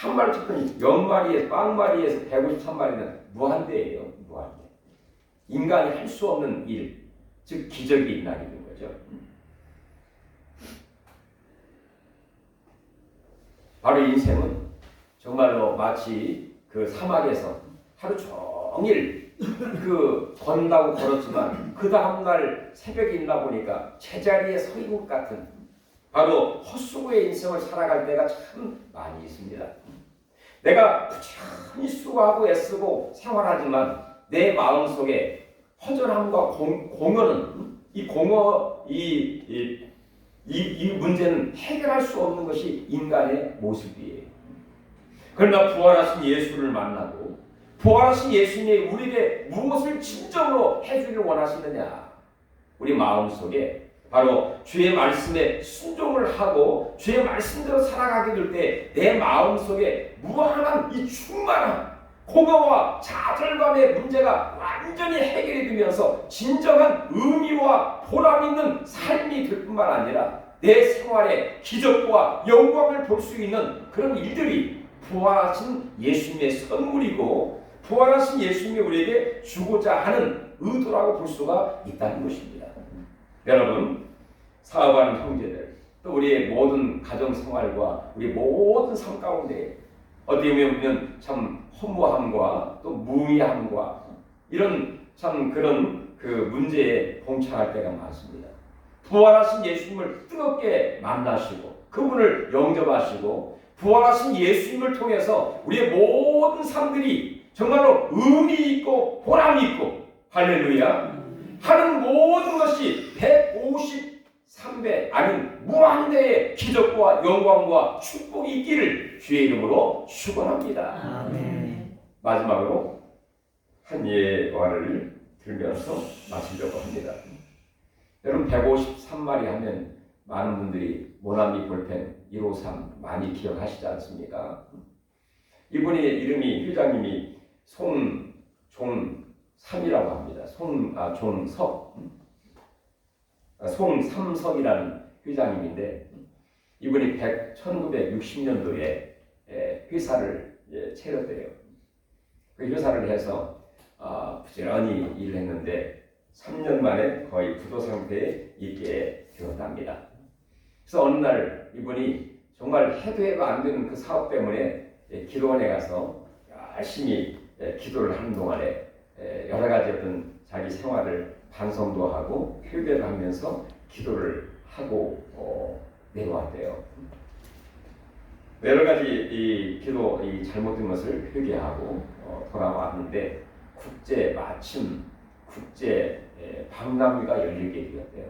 한 마리 잡더니 0마리에서 빵마리에서 153마리는 무한대예요. 무한대. 인간이 할 수 없는 일, 즉 기적이 일어나게 된 거죠. 바로 인생은 정말로 마치 그 사막에서 하루 종일 그 건다고 걸었지만 그 다음날 새벽에 일어나 보니까 제자리에 서 있는 것 같은, 바로 헛수고의 인생을 살아갈 때가 참 많이 있습니다. 내가 부지런히 수고하고 애쓰고 생활하지만 내 마음속에 허전함과 공허는, 이 공허, 이 문제는 해결할 수 없는 것이 인간의 모습이에요. 그러나 부활하신 예수를 만나고 부활하신 예수님이 우리에게 무엇을 진정으로 해주기를 원하시느냐? 우리 마음속에 바로 주의 말씀에 순종을 하고 주의 말씀대로 살아가게 될 때 내 마음속에 무한한 이 충만한 공허와 좌절감의 문제가 완전히 해결이 되면서 진정한 의미와 보람 있는 삶이 될 뿐만 아니라 내 생활에 기적과 영광을 볼 수 있는 그런 일들이 부활하신 예수님의 선물이고 부활하신 예수님이 우리에게 주고자 하는 의도라고 볼 수가 있다는 것입니다. 여러분, 사업하는 형제들, 또 우리의 모든 가정생활과 우리 모든 삶 가운데 어떻게 보면 참 허무함과 또 무의함과 이런 참 그런 그 문제에 봉착할 때가 많습니다. 부활하신 예수님을 뜨겁게 만나시고 그분을 영접하시고 부활하신 예수님을 통해서 우리의 모든 삶들이 정말로 의미 있고 보람 있고 할렐루야 하는 모든 것이 153배 아닌 무한대의 기적과 영광과 축복이 있기를 주의 이름으로 축원합니다. 아멘. 마지막으로 한 예화를 들면서 마치려고 합니다. 여러분 153마리 하면 많은 분들이 모나미 볼펜 153 많이 기억하시지 않습니까? 이분의 이름이 회장님이 송종삼이라고 합니다. 종석, 송삼석이라는 회장님인데 이분이 1960년도에 회사를 차렸대요. 그 회사를 해서 부지런히 일을 했는데 3년 만에 거의 부도 상태에 있게 되었답니다. 그래서 어느 날 이분이 정말 해도 안 되는 그 사업 때문에 기도원에 가서 열심히 기도를 하는 동안에 여러 가지 어떤 자기 생활을 반성도 하고 회개를 하면서 기도를 하고 내려왔대요. 여러 가지 이 기도 이 잘못된 것을 회개하고 돌아왔는데 마침 국제 박람회가 열리게 되었대요.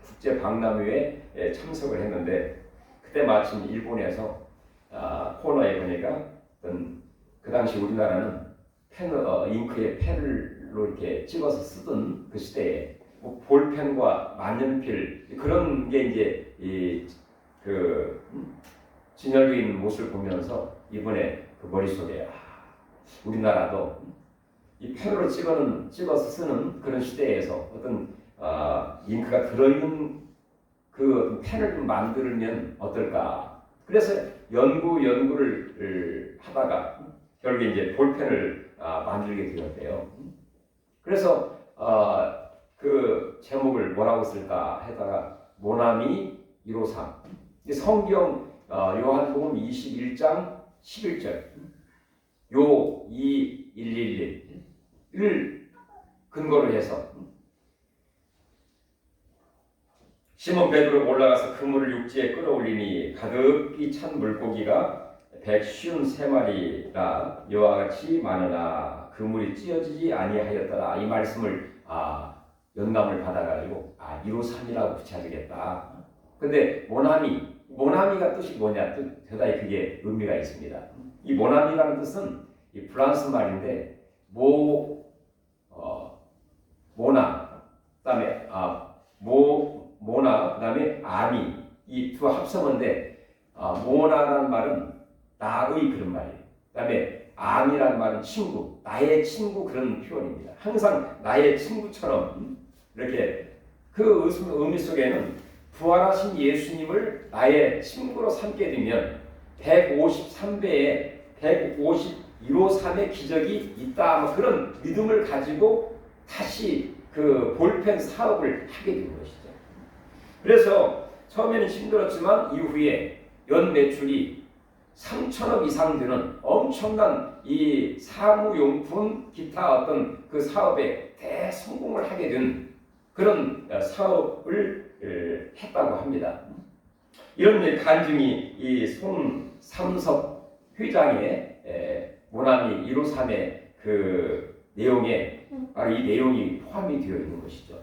국제 박람회에 참석을 했는데 그때 마침 일본에서 코너에 보니까 어떤 그 당시 우리나라는 잉크에 펜을 칼로 이렇게 찍어서 쓰던 그 시대에 뭐 볼펜과 만년필 그런 게 이제 그 진열되어 있는 모습을 보면서 이번에 그 머릿속에 우리나라도 이 펜으로 찍어서 쓰는 그런 시대에서 어떤 잉크가 들어있는 그 어떤 펜을 좀 만들면 어떨까. 그래서 연구를 하다가 결국에 이제 볼펜을 만들게 되었대요. 그래서 그 제목을 뭐라고 쓸까 하다가 모나미 153. 성경 요한복음 21장 11절 요 2111을 근거로 해서 시몬 베드로가 올라가서 그물을 육지에 끌어올리니 가득히 찬 물고기가 153마리라 이와 같이 많으나 그물이 찢어지지 아니하였더라. 이 말씀을 영감을 받아가지고 153이라고 붙여야 되겠다. 근데 모나미가 뜻이 뭐냐? 대단히 그게 의미가 있습니다. 이 모나미라는 뜻은 이 프랑스 말인데 모나 그다음에 모나 그다음에 아미 이 두 합성어인데 모나라는 말은 나의 그런 말이에요. 그다음에 아미라는 말은 친구, 나의 친구 그런 표현입니다. 항상 나의 친구처럼 이렇게 그 의미 속에는 부활하신 예수님을 나의 친구로 삼게 되면 153배에 153의 기적이 있다. 그런 믿음을 가지고 다시 그 볼펜 사업을 하게 된 것이죠. 그래서 처음에는 힘들었지만 이후에 연 매출이 3천억 이상 되는 엄청난 이 사무용품 기타 어떤 그 사업에 대성공을 하게 된 그런 사업을 했다고 합니다. 이런 간증이 이 손삼석 회장의 모나미 153의 그 내용에 바로 이 내용이 포함이 되어 있는 것이죠.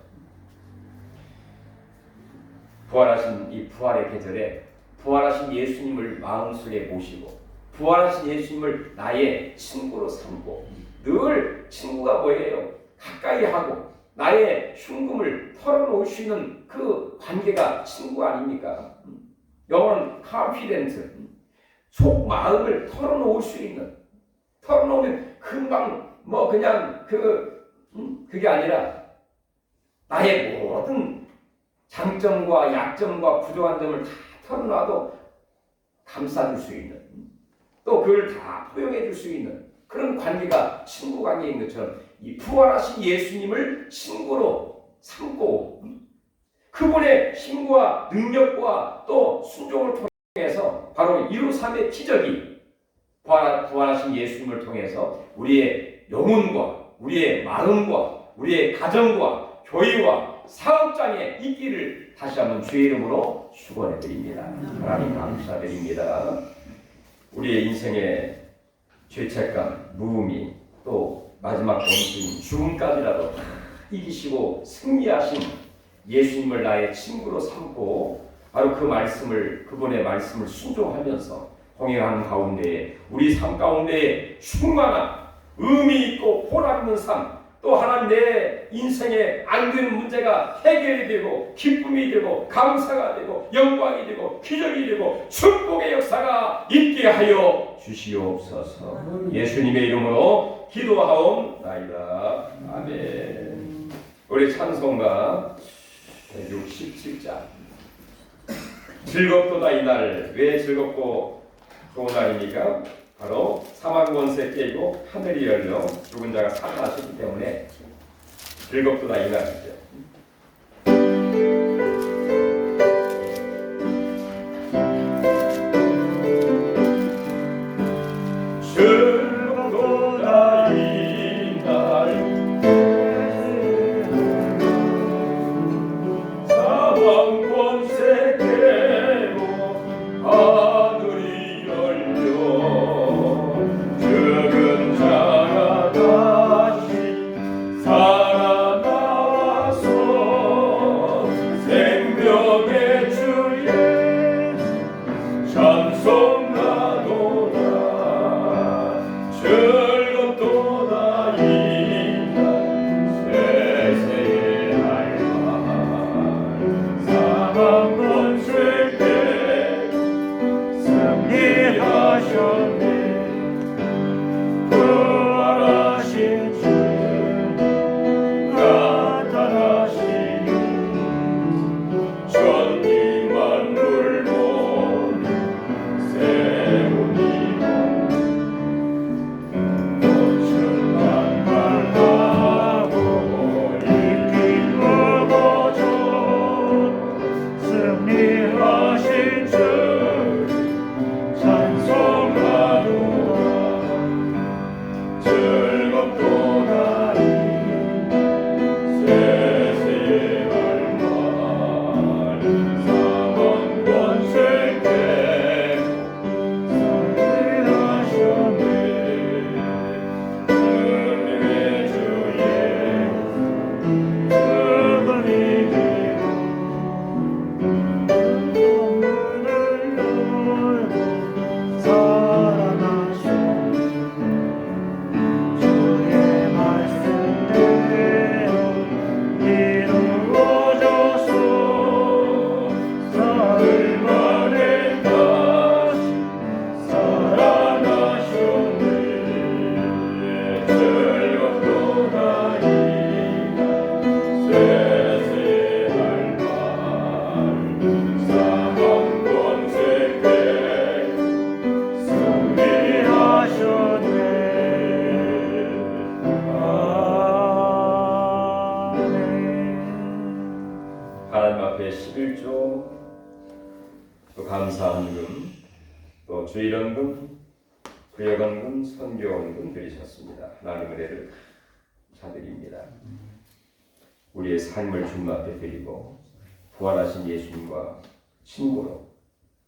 부활하신 이 부활의 계절에 부활하신 예수님을 마음속에 모시고 부활하신 예수님을 나의 친구로 삼고 늘 친구가 뭐예요? 가까이 하고 나의 흉금을 털어놓을 수 있는 그 관계가 친구 아닙니까? 영어는 confident, 속 마음을 털어놓을 수 있는, 털어놓으면 금방 뭐 그냥 그게 아니라 나의 모든 장점과 약점과 부족한 점을 다 털어놔도 감싸줄 수 있는, 또 그걸 다 포용해 줄 수 있는 그런 관계가 친구 관계인 것처럼 이 부활하신 예수님을 친구로 삼고 그분의 힘과 능력과 또 순종을 통해서 바로 153의 기적이 부활하신 예수님을 통해서 우리의 영혼과 우리의 마음과 우리의 가정과 교회와 사업장에 있기를 다시 한번 주의 이름으로 축원해 드립니다. 하나님 감사드립니다. 우리의 인생의 죄책감, 무음이 또 마지막 원수인 죽음까지라도 이기시고 승리하신 예수님을 나의 친구로 삼고 바로 그 말씀을 그분의 말씀을 순종하면서 공행하는 가운데에 우리 삶 가운데에 충만한 의미 있고 보람 있는 삶 또 하나님 내 인생에 안 되는 문제가 해결이 되고 기쁨이 되고 감사가 되고 영광이 되고 기적이 되고 축복의 역사가 있게 하여 주시옵소서. 예수님의 이름으로 기도하옵나이다. 아멘. 우리 찬송가 67장 즐겁도다 이날. 왜 즐겁고 좋은 날입니까? 바로 사망 권세 깨고 하늘이 열려 죽은 자가 살아나셨기 때문에 즐겁도다 이 날이죠. 즐겁도다 이 날 사망 권세 깨고 하늘이 열려 죽은 자가 다시 살아나와서 감사헌금, 또 주일헌금, 구역헌금, 선교헌금 드리셨습니다. 하나님 은혜를 감사드립니다. 우리의 삶을 주님 앞에 드리고 부활하신 예수님과 친구로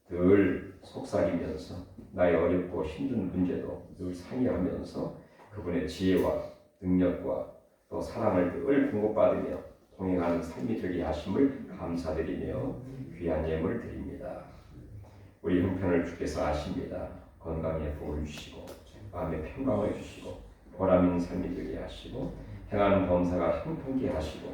늘 속삭이면서 나의 어렵고 힘든 문제도 늘 상의하면서 그분의 지혜와 능력과 또 사랑을 늘 공급받으며 동행하는 삶이 되게 하심을 감사드리며 귀한 예물을 드립니다. 우리 형편을 주께서 아십니다. 건강에 복을 주시고 마음에 평강을 주시고 보람 있는 삶이 되게 하시고 행하는 범사가 형통케 하시고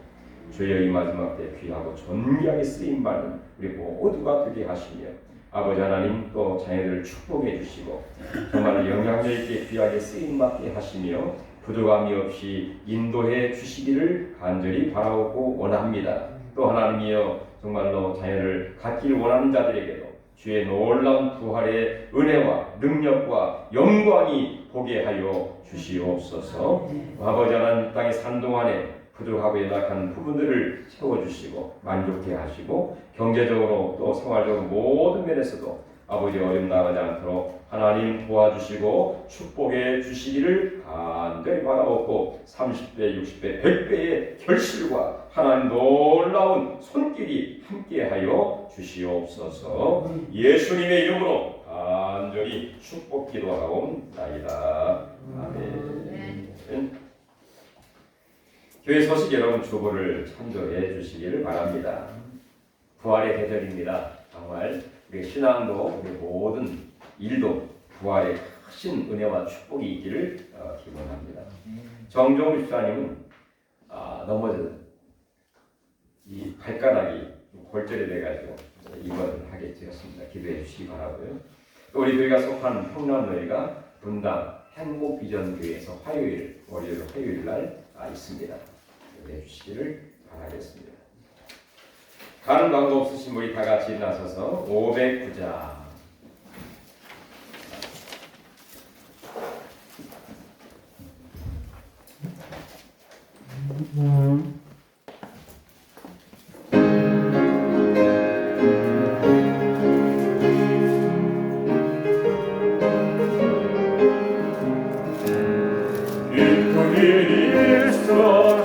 주여 이 마지막 때 귀하고 존귀하게 쓰임받는 우리 모두가 되게 하시며 아버지 하나님 또 자녀들을 축복해 주시고 정말 영향력 있게 귀하게 쓰임받게 하시며 부족함이 없이 인도해 주시기를 간절히 바라고 원합니다. 또 하나님이여 정말로 자녀를 갖길 원하는 자들에게도 주의 놀라운 부활의 은혜와 능력과 영광이 보게 하여 주시옵소서. 아버지 하나님 땅에 사는 동안에 부족하고 연약한 부분들을 채워주시고 만족해 하시고 경제적으로 또 생활적으로 모든 면에서도 아버지 어려움 나가지 않도록 하나님 도와주시고 축복해 주시기를 간절히 바라옵고 30배, 60배, 100배의 결실과 하나님 놀라운 손길이 함께하여 주시옵소서. 예수님의 이름으로 간절히 축복 기도하옵나이다. 아멘. 교회 소식 여러분 주보를 참조해 주시기를 바랍니다. 부활의 계절입니다. 정말 우리 신앙도 우리 모든 일도 부활의 크신 은혜와 축복이 있기를 기원합니다. 정종 집사님은 넘어져 이 발가락이 골절이 돼가지고 입원을 하게 되었습니다. 기도해 주시기 바라고요. 또 우리 교회가 속한 평남교회가 분당 행복비전교회에서 월요일 화요일 날 있습니다. 해주시기를 바라겠습니다. 가는 방법 없으신 우리 다 같이 나서서 509자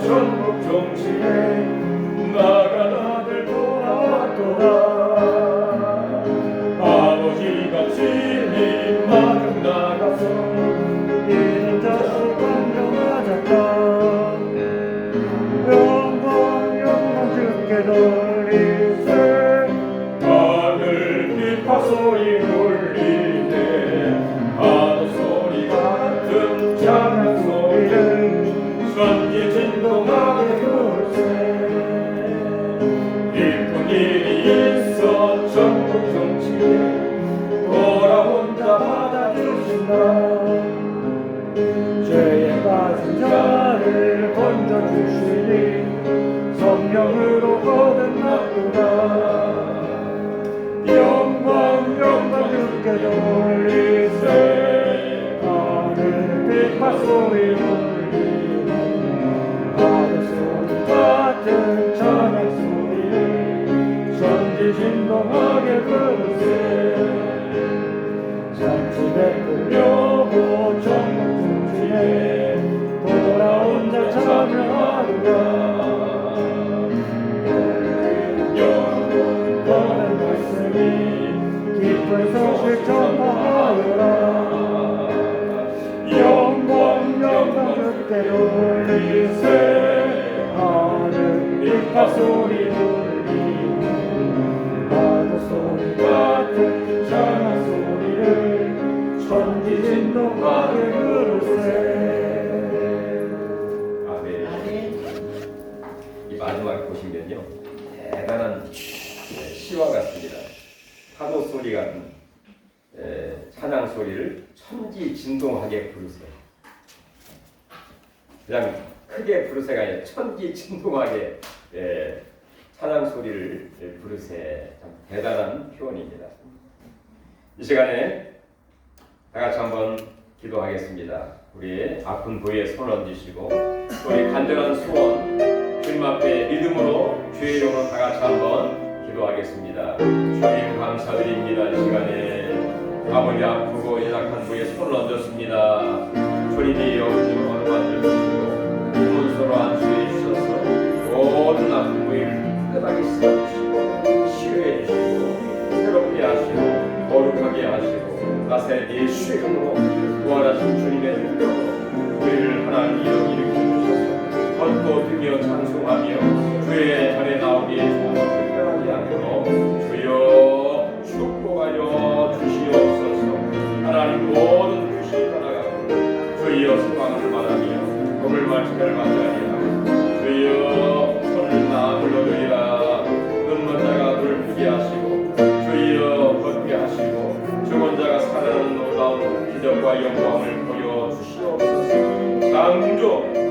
전국 정치에 나간 아들 돌아왔도다. 아버지가 진리 마중 나가서 이는 자식 감정하셨다. 영광 주께 돌리세. 하늘 비파 소리 울리네. 파도 소리 같은 찬양 소리를 전기 진동하게 불세. 기쁜 일이 있어 전국 정치에 돌아온 자 받아주신다. 죄에 빠진 자를 건져주시니 성령으로 거듭났구나. 영광 주께 돌리세. 하늘 빛과 소리 울리네. 파도 소리 같은 찬양 소리를 전지 진동하게 부르세. 잔치 베풀려고 전국 중지에 돌아온 자 참여하리라. 영원 떠난 말씀이 기쁜 소식 전파하여라. 영광 주께 돌리세. 하늘 빛과 소리 울리네. 파도 소리 같은 찬양 소리를 천지 진동하게 부르세. 아멘. 이 마지막에 보시면요 대단한 시와 같습니다. 파도 소리 같은 찬양 소리를 천지 진동하게 부르세요. 그냥 크게 부르세가 아니라 천지 진동하게 찬양 소리를 부르세. 참 대단한 표현입니다. 이 시간에 다 같이 한번 기도하겠습니다. 우리의 아픈 부위에 손을 얹으시고 우리 간절한 소원 주님 앞에 믿음으로 주의 이름으로 다 같이 한번 기도하겠습니다. 주님 감사드립니다. 이 시간에 아버지 아프고 연약한 분에 손을 얹었습니다. 주님이 영으로 만져주시고 손으로 안수해 주셔서 모든 아픈 부위를 깨끗하게 씻어주시고 치유해 주시고 새롭게 하시고 거룩하게 하시고 나사렛 예수의 이름으로 부활하신 주님의 능력으로 우리를 하나님 일으켜 주셔서 걷고 뛰며 찬송하며 주의 전에 나오기에 특별하게 하도록 주여 축복하여 주시옵소서. 하나님 모든 귀신이 떠나가고 주여 소망을 말하며 복을 말씀을 맞이하리라. 주여 손을 마음을 얻으리라. 눈먼 자가 눈을 뜨게 하시고 주여 걷게 하시고 죽은 자가 살아나는 놀라운 기적과 영광을 보여주시옵소서. 창조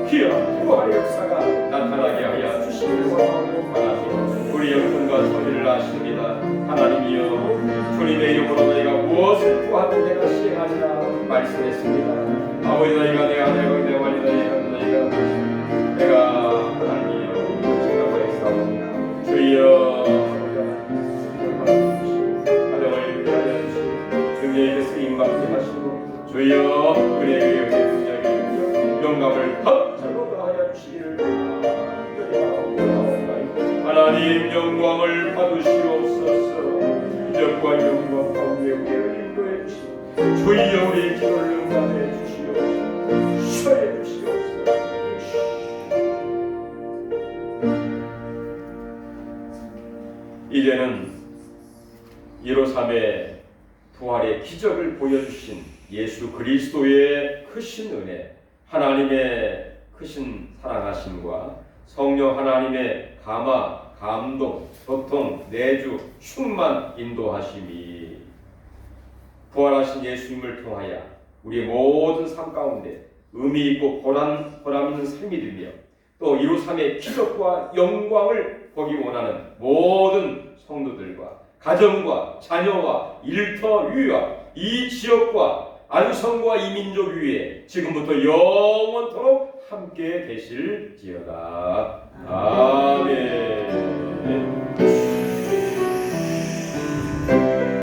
기업 부활의 역사가 나타나게 하여 주시길 원하고 바라니 우리 영혼과 소리를 아십니다. 하나님이여 주님의 이름으로 너희가 무엇을 구하든 내가 시행하리라 말씀했습니다. 아버지 너희가 내가 내가 원리 너희가 내가 하나님이여 생각과 있사옵니다. 주여 가정을 위하여 주시고 주님의 쓰임받게 하시고 주여 그에게 은혜의 영감을 헛절로 더하여 주시기를 하나님 영광을 받으시옵소서. 기적과 영광 가운데 우리를 인도해 주시고 주여 우리의 기도를 응답해 주시옵소서. 쉬어해 주시옵소서. 이제는 153의 부활의 기적을 보여주신 예수 그리스도의 크신 은혜, 하나님의 크신 사랑하심과 성령 하나님의 감화, 감동, 교통, 내주, 충만 인도하심이 부활하신 예수님을 통하여 우리의 모든 삶 가운데 의미 있고 보람 있는 삶이 되며 또 153의 기적과 영광을 보기 원하는 모든 성도들과 가정과 자녀와 일터 위와 이 지역과 안성과 이 민족 위에 지금부터 영원토록 함께 계실지어다.